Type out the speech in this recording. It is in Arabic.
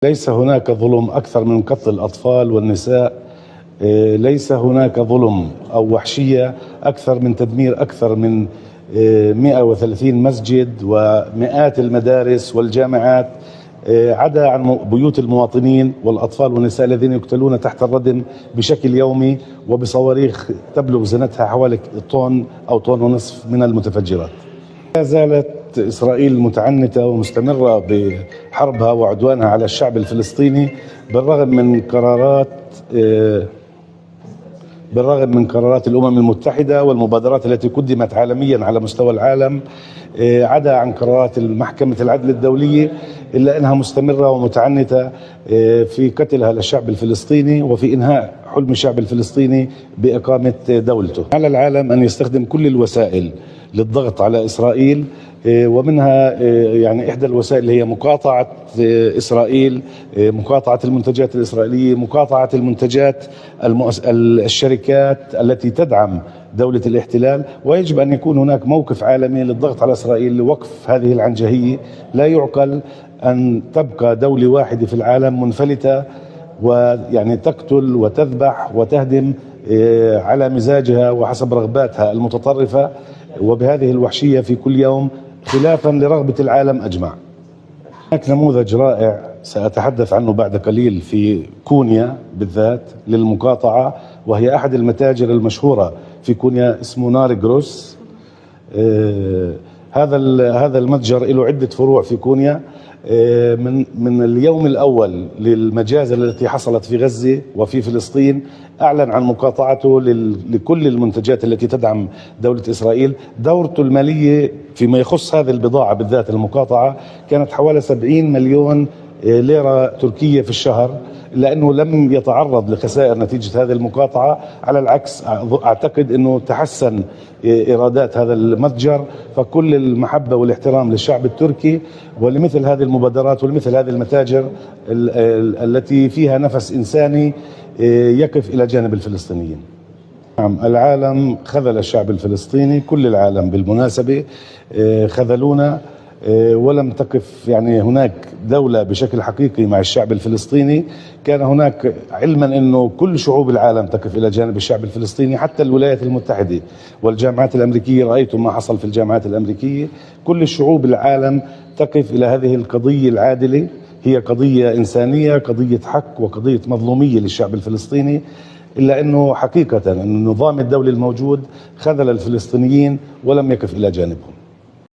ليس هناك ظلم أكثر من قتل الأطفال والنساء. ليس هناك ظلم أو وحشية أكثر من تدمير أكثر من 130 مسجد ومئات المدارس والجامعات، عدا عن بيوت المواطنين والأطفال والنساء الذين يقتلون تحت الردم بشكل يومي وبصواريخ تبلغ زنتها حوالي طن أو طن ونصف من المتفجرات. لا زالت إسرائيل متعنتة ومستمرة بحربها وعدوانها على الشعب الفلسطيني بالرغم من قرارات الأمم المتحدة والمبادرات التي قدمت عالميا على مستوى العالم، عدا عن قرارات محكمة العدل الدولية، إلا أنها مستمرة ومتعنتة في قتلها للشعب الفلسطيني وفي إنهاء حلم الشعب الفلسطيني بإقامة دولته. على العالم أن يستخدم كل الوسائل للضغط على إسرائيل، ومنها يعني إحدى الوسائل هي مقاطعة إسرائيل، مقاطعة المنتجات الإسرائيلية، مقاطعة المنتجات الشركات التي تدعم دولة الاحتلال. ويجب أن يكون هناك موقف عالمي للضغط على إسرائيل لوقف هذه العنجهية. لا يعقل أن تبقى دولة واحدة في العالم منفلتة ويعني تقتل وتذبح وتهدم على مزاجها وحسب رغباتها المتطرفة وبهذه الوحشية في كل يوم، خلافا لرغبة العالم أجمع. هناك نموذج رائع سأتحدث عنه بعد قليل في كونيا بالذات للمقاطعة، وهي أحد المتاجر المشهورة في كونيا اسمه نار جروس. هذا المتجر له عدة فروع في كونيا. من اليوم الأول للمجازر التي حصلت في غزة وفي فلسطين أعلن عن مقاطعته لكل المنتجات التي تدعم دولة إسرائيل. دورته المالية فيما يخص هذه البضاعة بالذات المقاطعة كانت حوالي 70 مليون ليرة تركية في الشهر، لأنه لم يتعرض لخسائر نتيجة هذه المقاطعة. على العكس أعتقد أنه تحسن إيرادات هذا المتجر. فكل المحبة والاحترام للشعب التركي ولمثل هذه المبادرات ولمثل هذه المتاجر التي فيها نفس إنساني يقف إلى جانب الفلسطينيين. نعم، العالم خذل الشعب الفلسطيني، كل العالم بالمناسبة خذلونا، ولم تقف يعني هناك دولة بشكل حقيقي مع الشعب الفلسطيني. كان هناك علما أنه كل شعوب العالم تقف إلى جانب الشعب الفلسطيني، حتى الولايات المتحدة والجامعات الأمريكية. رأيتم ما حصل في الجامعات الأمريكية. كل الشعوب العالم تقف إلى هذه القضية العادلة، هي قضية إنسانية، قضية حق وقضية مظلومية للشعب الفلسطيني. إلا أنه حقيقة أن النظام الدولي الموجود خذل الفلسطينيين ولم يقف إلى جانبهم.